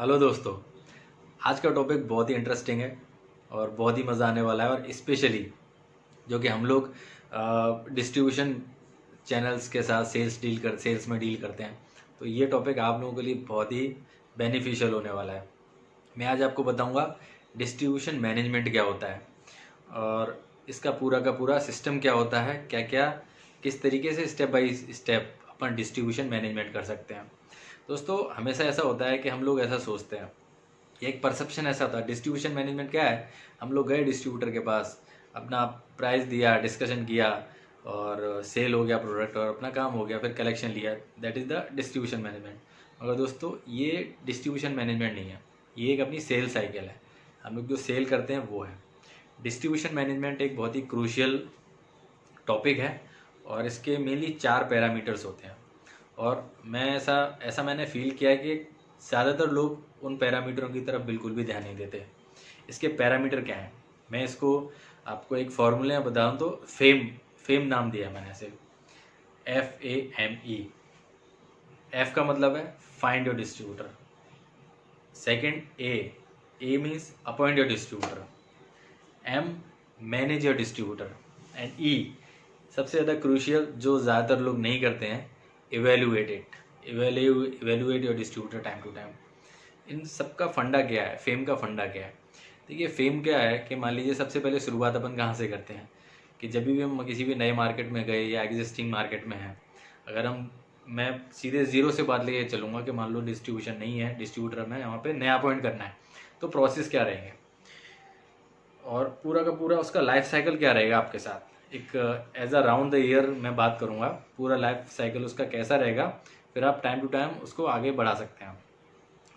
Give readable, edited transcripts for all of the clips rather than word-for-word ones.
Hello दोस्तों। आज का टॉपिक बहुत ही इंटरेस्टिंग है और बहुत ही मज़ा आने वाला है। और स्पेशली जो कि हम लोग डिस्ट्रीब्यूशन चैनल्स के साथ सेल्स में डील करते हैं, तो ये टॉपिक आप लोगों के लिए बहुत ही बेनिफिशियल होने वाला है। मैं आज आपको बताऊंगा डिस्ट्रीब्यूशन मैनेजमेंट क्या होता है और इसका पूरा का पूरा सिस्टम क्या होता है, क्या क्या किस तरीके से step by step upon distribution management कर सकते हैं। दोस्तों, हमेशा ऐसा होता है कि हम लोग ऐसा सोचते हैं, एक परसेप्शन ऐसा होता है डिस्ट्रीब्यूशन मैनेजमेंट क्या है। हम लोग गए डिस्ट्रीब्यूटर के पास, अपना प्राइस दिया, डिस्कशन किया और सेल हो गया प्रोडक्ट और अपना काम हो गया, फिर कलेक्शन लिया। That is the distribution management. मगर दोस्तों, ये डिस्ट्रीब्यूशन मैनेजमेंट नहीं है, ये एक अपनी सेल साइकिल है। हम लोग जो सेल करते हैं वो है डिस्ट्रीब्यूशन मैनेजमेंट। एक बहुत ही क्रूशियल टॉपिक है और इसके मेनली 4 पैरामीटर्स होते हैं। और मैं ऐसा ऐसा मैंने फील किया है कि ज़्यादातर लोग उन पैरामीटरों की तरफ बिल्कुल भी ध्यान नहीं देते। इसके पैरामीटर क्या हैं, मैं इसको आपको एक फॉर्मूले में बताऊँ तो फेम नाम दिया है मैंने इसे, FAME। एफ का मतलब है find your distributor. Second A means appoint your distributor. M manage your distributor. And E सबसे ज़्यादा क्रूशियल, जो ज़्यादातर लोग नहीं करते हैं, evaluate your distributor time to time. इन सब का फंडा क्या है, फेम का फंडा क्या है? देखिए, फेम क्या है कि मान लीजिए सबसे पहले शुरुआत अपन कहाँ से करते हैं कि जब भी हम किसी भी नए मार्केट में गए या एग्जिस्टिंग मार्केट में हैं, अगर मैं सीधे ज़ीरो से बात लेके चलूँगा कि मान लो डिस्ट्रीब्यूशन नहीं है, डिस्ट्रीब्यूटर में यहाँ पे नया अपॉइंट करना है, तो प्रोसेस क्या रहेंगे और पूरा का पूरा उसका लाइफ साइकिल क्या रहेगा आपके साथ। एक एज अ राउंड द ईयर मैं बात करूँगा, पूरा लाइफ साइकिल उसका कैसा रहेगा, फिर आप टाइम टू टाइम उसको आगे बढ़ा सकते हैं।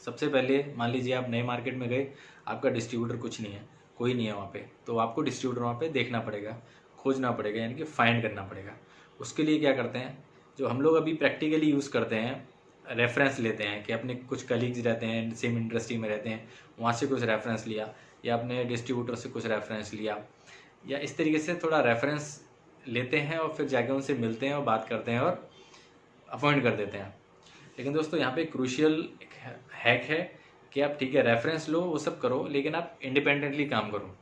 सबसे पहले मान लीजिए आप नए मार्केट में गए, आपका डिस्ट्रीब्यूटर कुछ नहीं है, कोई नहीं है वहाँ पे, तो आपको डिस्ट्रीब्यूटर वहाँ पे देखना पड़ेगा, खोजना पड़ेगा, यानी कि फाइंड करना पड़ेगा। उसके लिए क्या करते हैं, जो हम लोग अभी प्रैक्टिकली यूज़ करते हैं, रेफरेंस लेते हैं कि अपने कुछ कलीग्स रहते हैं सेम इंडस्ट्री में रहते हैं, वहाँ से कुछ रेफरेंस लिया या अपने डिस्ट्रीब्यूटर से कुछ रेफरेंस लिया, या इस तरीके से थोड़ा रेफरेंस लेते हैं और फिर जाके उनसे मिलते हैं और बात करते हैं और अपॉइंट कर देते हैं। लेकिन दोस्तों, यहाँ पे क्रूशियल हैक है कि आप ठीक है रेफरेंस लो, वो सब करो, लेकिन आप इंडिपेंडेंटली काम करो।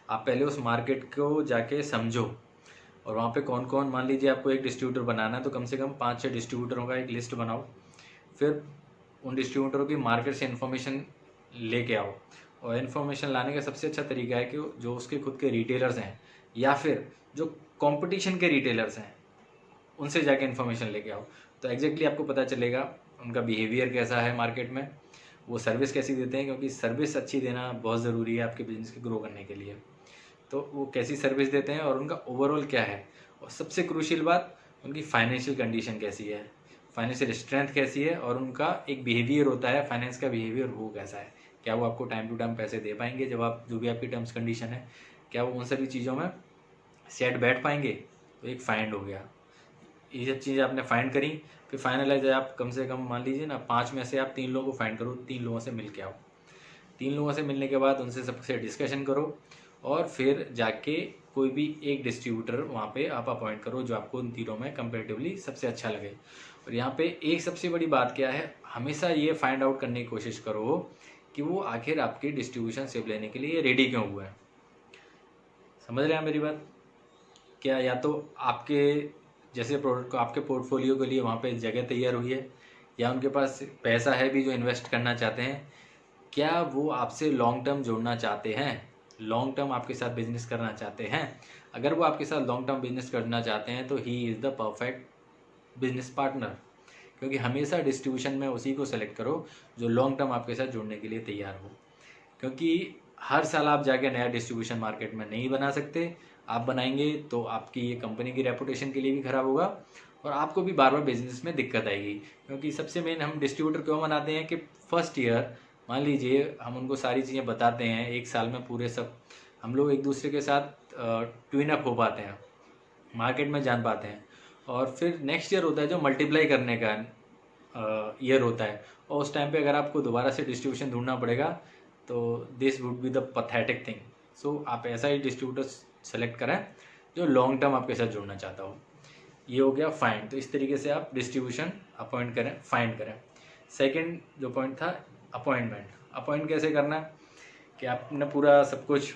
आप पहले उस मार्केट को जाके समझो और वहाँ पे कौन कौन, मान लीजिए आपको एक डिस्ट्रीब्यूटर बनाना है तो कम से कम 5-6 डिस्ट्रीब्यूटरों का एक लिस्ट बनाओ। फिर उन डिस्ट्रीब्यूटरों की मार्केट से इन्फॉर्मेशन लेके आओ। और इन्फॉर्मेशन लाने का सबसे अच्छा तरीका है कि जो उसके खुद के रिटेलर्स हैं या फिर जो कंपटीशन के रिटेलर्स हैं, उनसे जाके इन्फॉर्मेशन लेके आओ। तो एग्जैक्टली आपको पता चलेगा उनका बिहेवियर कैसा है मार्केट में, वो सर्विस कैसी देते हैं, क्योंकि सर्विस अच्छी देना बहुत ज़रूरी है आपके बिजनेस के ग्रो करने के लिए। तो वो कैसी सर्विस देते हैं और उनका ओवरऑल क्या है, और सबसे क्रूशियल बात, उनकी फाइनेंशियल कंडीशन कैसी है, फाइनेंशियल स्ट्रेंथ कैसी है, और उनका एक बिहेवियर होता है फाइनेंस का बिहेवियर, वो कैसा है। क्या वो आपको टाइम टू टाइम पैसे दे पाएंगे, जब आप जो भी आपकी टर्म्स कंडीशन है, क्या वो उन सभी चीज़ों में सेट बैठ पाएंगे। तो एक फाइंड हो गया, ये सब चीज़ें आपने फाइंड करी। फिर फाइनलाइज आप कम से कम मान लीजिए ना 5 में से आप 3 लोगों को फाइंड करो, 3 लोगों से मिल के आओ। 3 लोगों से मिलने के बाद उनसे सबसे डिस्कशन करो और फिर जाके कोई भी एक डिस्ट्रीब्यूटर वहाँ पे आप अपॉइंट करो जो आपको उन तीनों में कंपेरेटिवली सबसे अच्छा लगे। और यहाँ पे एक सबसे बड़ी बात क्या है, हमेशा ये फाइंड आउट करने की कोशिश करो कि वो आखिर आपकी डिस्ट्रीब्यूशन सिप लेने के लिए रेडी क्यों हुआ है। समझ रहे हैं मेरी बात? क्या या तो आपके जैसे प्रोडक्ट को आपके पोर्टफोलियो के लिए वहाँ पे जगह तैयार हुई है, या उनके पास पैसा है भी जो इन्वेस्ट करना चाहते हैं। क्या वो आपसे लॉन्ग टर्म जोड़ना चाहते हैं, लॉन्ग टर्म आपके साथ बिजनेस करना चाहते हैं? अगर वो आपके साथ लॉन्ग टर्म बिजनेस करना चाहते हैं तो he is the perfect business partner. क्योंकि हमेशा डिस्ट्रीब्यूशन में उसी को सेलेक्ट करो जो लॉन्ग टर्म आपके साथ जुड़ने के लिए तैयार हो। क्योंकि हर साल आप जाके नया डिस्ट्रीब्यूशन मार्केट में नहीं बना सकते, आप बनाएंगे तो आपकी ये कंपनी की रेपुटेशन के लिए भी खराब होगा और आपको भी बार बार बिजनेस में दिक्कत आएगी। क्योंकि सबसे मेन हम डिस्ट्रीब्यूटर क्यों बनाते हैं कि फर्स्ट ईयर मान लीजिए हम उनको सारी चीज़ें बताते हैं, एक साल में पूरे सब हम लोग एक दूसरे के साथ ट्विन अप हो पाते हैं, मार्केट में जान पाते हैं। और फिर नेक्स्ट ईयर होता है जो मल्टीप्लाई करने का ईयर होता है, और उस टाइम पे अगर आपको दोबारा से डिस्ट्रीब्यूशन ढूंढना पड़ेगा तो this would be the pathetic thing. So आप ऐसा ही डिस्ट्रीब्यूटर सेलेक्ट करें जो लॉन्ग टर्म आपके साथ जुड़ना चाहता हो। ये हो गया फाइंड। तो इस तरीके से आप डिस्ट्रीब्यूशन अपॉइंट करें, फाइंड करें। सेकंड जो पॉइंट था अपॉइंट कैसे करना है कि आपने पूरा सब कुछ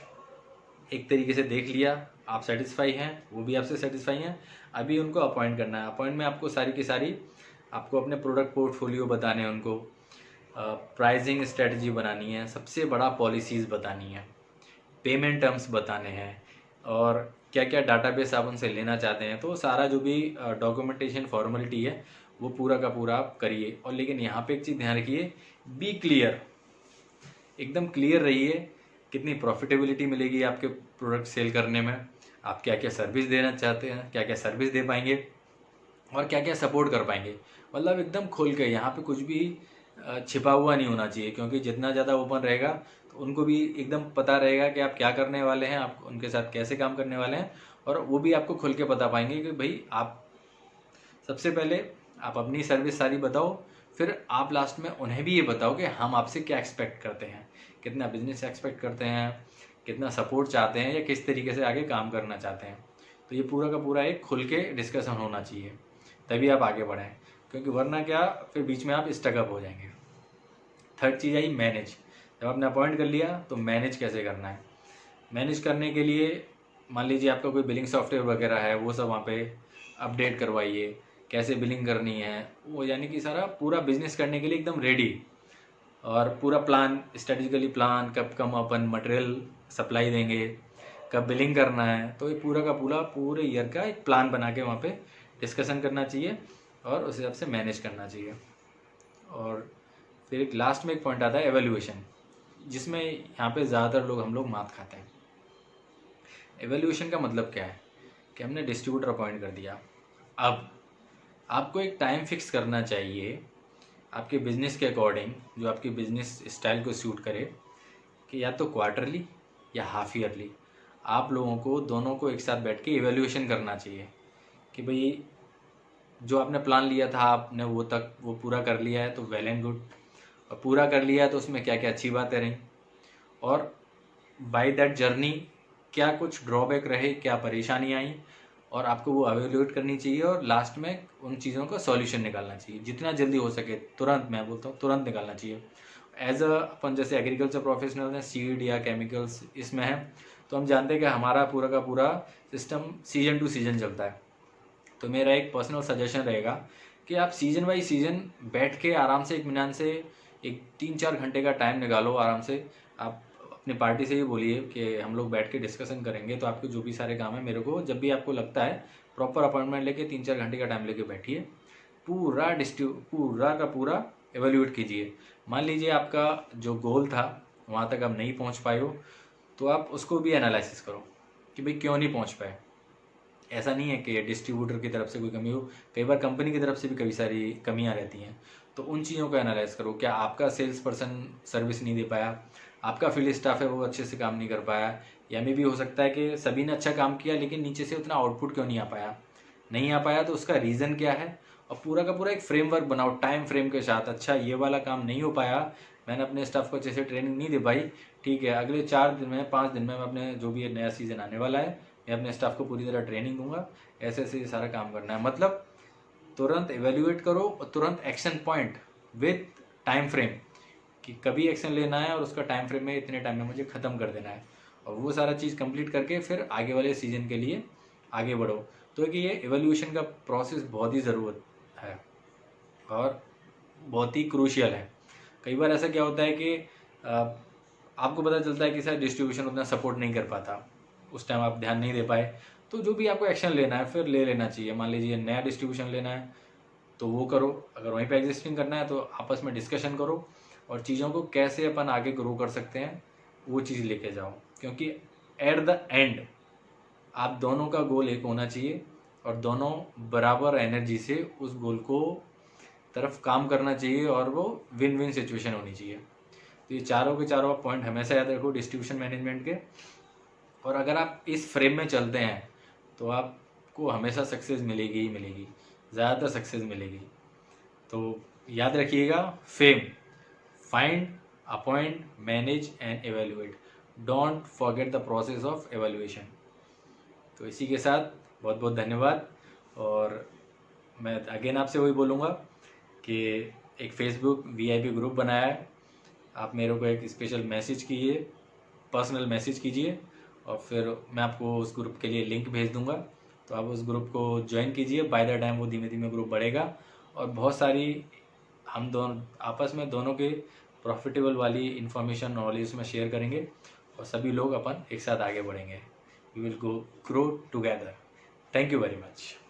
एक तरीके से देख लिया, आप सेटिस्फाई हैं, वो भी आपसे सेटिस्फाई हैं, अभी उनको अपॉइंट करना है। अपॉइंट में आपको सारी की सारी आपको अपने प्रोडक्ट पोर्टफोलियो बताने हैं, उनको प्राइसिंग स्ट्रेटजी बनानी है, सबसे बड़ा पॉलिसीज़ बतानी है, पेमेंट टर्म्स बताने हैं, और क्या क्या डाटाबेस आप उनसे लेना चाहते हैं। तो सारा जो भी डॉक्यूमेंटेशन फॉर्मेलिटी है वो पूरा का पूरा आप करिए। और लेकिन यहाँ पे एक चीज़ ध्यान रखिए, बी क्लियर, एकदम क्लियर रहिए कितनी प्रॉफिटेबिलिटी मिलेगी आपके प्रोडक्ट सेल करने में, आप क्या क्या सर्विस देना चाहते हैं, क्या क्या सर्विस दे पाएंगे, और क्या क्या सपोर्ट कर पाएंगे। मतलब एकदम खोल के, यहाँ पे कुछ भी छिपा हुआ नहीं होना चाहिए, क्योंकि जितना ज़्यादा ओपन रहेगा तो उनको भी एकदम पता रहेगा कि आप क्या करने वाले हैं, आप उनके साथ कैसे काम करने वाले हैं, और वो भी आपको खुल के बता पाएंगे कि भाई आप सबसे पहले आप अपनी सर्विस सारी बताओ, फिर आप लास्ट में उन्हें भी ये बताओ कि हम आपसे क्या एक्सपेक्ट करते हैं, कितना बिजनेस एक्सपेक्ट करते हैं, कितना सपोर्ट चाहते हैं, या किस तरीके से आगे काम करना चाहते हैं। तो ये पूरा का पूरा एक खुल के डिस्कशन होना चाहिए, तभी आप आगे बढ़ें, क्योंकि वरना क्या, फिर बीच में आप स्टकअप हो जाएंगे। Third cheese I manage. जब आपने अपॉइंट कर लिया तो मैनेज कैसे करना है। मैनेज करने के लिए मान लीजिए आपका कोई बिलिंग सॉफ्टवेयर वगैरह है, वो सब वहाँ पे अपडेट करवाइए, कैसे बिलिंग करनी है वो, यानी कि सारा पूरा बिजनेस करने के लिए एकदम रेडी, और पूरा प्लान, स्ट्रेटेजिकली प्लान, कब कम अपन मटेरियल सप्लाई देंगे, कब बिलिंग करना है। तो ये पूरा का पूरा पूरे ईयर का एक प्लान बना के वहाँ पे डिस्कशन करना चाहिए, और उस हिसाब से मैनेज करना चाहिए। और फिर एक लास्ट में एक पॉइंट आता है एवेल्यूएशन, जिसमें यहाँ पे ज़्यादातर लोग हम लोग मात खाते हैं। एवेल्यूएशन का मतलब क्या है कि हमने डिस्ट्रीब्यूटर अपॉइंट कर दिया, अब आपको एक टाइम फिक्स करना चाहिए आपके बिज़नेस के अकॉर्डिंग, जो आपकी बिज़नेस स्टाइल को सूट करे, कि या तो क्वार्टरली या हाफ ईयरली आप लोगों को दोनों को एक साथ बैठ के एवेल्यूएशन करना चाहिए कि भाई जो आपने प्लान लिया था आपने वो पूरा कर लिया है तो वेल एंड गुड, और पूरा कर लिया है तो उसमें क्या क्या अच्छी बातें रहीं, और बाय दैट जर्नी क्या कुछ ड्रॉबैक रहे, क्या परेशानी आई, और आपको वो एवेल्यूएट करनी चाहिए, और लास्ट में उन चीज़ों का सॉल्यूशन निकालना चाहिए जितना जल्दी हो सके, तुरंत, मैं बोलता हूँ तुरंत निकालना चाहिए। एज अपन जैसे एग्रीकल्चर प्रोफेशनल हैं, सीड या केमिकल्स इसमें है, तो हम जानते हैं कि हमारा पूरा का पूरा सिस्टम सीजन टू सीजन चलता है। तो मेरा एक पर्सनल सजेशन रहेगा कि आप सीजन बाई सीजन बैठ के आराम से इत्मीनान से एक 3-4 घंटे का टाइम निकालो, आराम से आप अपनी पार्टी से ही बोलिए कि हम लोग बैठ के डिस्कशन करेंगे, तो आपके जो भी सारे काम है मेरे को जब भी आपको लगता है प्रॉपर अपॉइंटमेंट लेके 3-4 घंटे का टाइम लेके बैठिए, पूरा का पूरा एवेल्यूएट कीजिए। मान लीजिए आपका जो गोल था वहाँ तक आप नहीं पहुँच पाए हो, तो आप उसको भी एनालिसिस करो कि भाई क्यों नहीं पहुँच पाए। ऐसा नहीं है कि डिस्ट्रीब्यूटर की तरफ से कोई कमी हो, कई बार कंपनी की तरफ से भी कई सारी कमियां रहती हैं, तो उन चीज़ों को एनालाइज करो। क्या आपका सेल्स पर्सन सर्विस नहीं दे पाया, आपका फील्ड स्टाफ है वो अच्छे से काम नहीं कर पाया, या मे भी हो सकता है कि सभी ने अच्छा काम किया लेकिन नीचे से उतना आउटपुट क्यों नहीं आ पाया, तो उसका रीज़न क्या है। और पूरा का पूरा एक फ्रेमवर्क बनाओ टाइम फ्रेम के साथ, अच्छा ये वाला काम नहीं हो पाया, मैंने अपने स्टाफ को अच्छे से ट्रेनिंग नहीं दे पाई, ठीक है अगले 4 दिन में 5 दिन में मैं अपने जो भी नया सीज़न आने वाला है मैं अपने स्टाफ को पूरी तरह ट्रेनिंग दूंगा, ऐसे ऐसे ये सारा काम करना है। मतलब तुरंत एवेल्यूएट करो और तुरंत action point with time frame, कि कभी एक्शन लेना है और उसका टाइम फ्रेम में इतने टाइम में मुझे ख़त्म कर देना है, और वो सारा चीज़ कंप्लीट करके फिर आगे वाले सीजन के लिए आगे बढ़ो। तो कि ये एवेल्यूएशन का प्रोसेस बहुत ही ज़रूरत है और बहुत ही क्रूशियल है। कई बार ऐसा क्या होता है कि आपको पता चलता है कि शायद डिस्ट्रीब्यूशन उतना सपोर्ट नहीं कर पाता, उस टाइम आप ध्यान नहीं दे पाए, तो जो भी आपको एक्शन लेना है फिर ले लेना चाहिए। मान लीजिए नया डिस्ट्रीब्यूशन लेना है तो वो करो, अगर वहीं पे एग्जिस्टिंग करना है तो आपस में डिस्कशन करो, और चीज़ों को कैसे अपन आगे ग्रो कर सकते हैं वो चीज़ लेके जाओ, क्योंकि एट द एंड आप दोनों का गोल एक होना चाहिए और दोनों बराबर एनर्जी से उस गोल को तरफ काम करना चाहिए, और वो विन विन सिचुएशन होनी चाहिए। तो ये चारों के चारों पॉइंट हमेशा याद रखो डिस्ट्रीब्यूशन मैनेजमेंट के, और अगर आप इस फ्रेम में चलते हैं तो आपको हमेशा सक्सेस मिलेगी ही मिलेगी, ज़्यादातर सक्सेस मिलेगी। तो याद रखिएगा, fame, find, appoint, manage and evaluate, don't forget the process of evaluation. तो इसी के साथ बहुत बहुत धन्यवाद, और मैं अगेन आपसे वही बोलूँगा कि एक फेसबुक VIP ग्रुप बनाया है, आप मेरे को एक स्पेशल मैसेज कीजिए, पर्सनल मैसेज कीजिए, और फिर मैं आपको उस ग्रुप के लिए लिंक भेज दूंगा। तो आप उस ग्रुप को ज्वाइन कीजिए। बाय द टाइम वो धीमे धीमे ग्रुप बढ़ेगा और बहुत सारी हम दोनों आपस में दोनों के प्रॉफिटेबल वाली इन्फॉर्मेशन नॉलेज में शेयर करेंगे और सभी लोग अपन एक साथ आगे बढ़ेंगे। We will grow together. Thank you very much.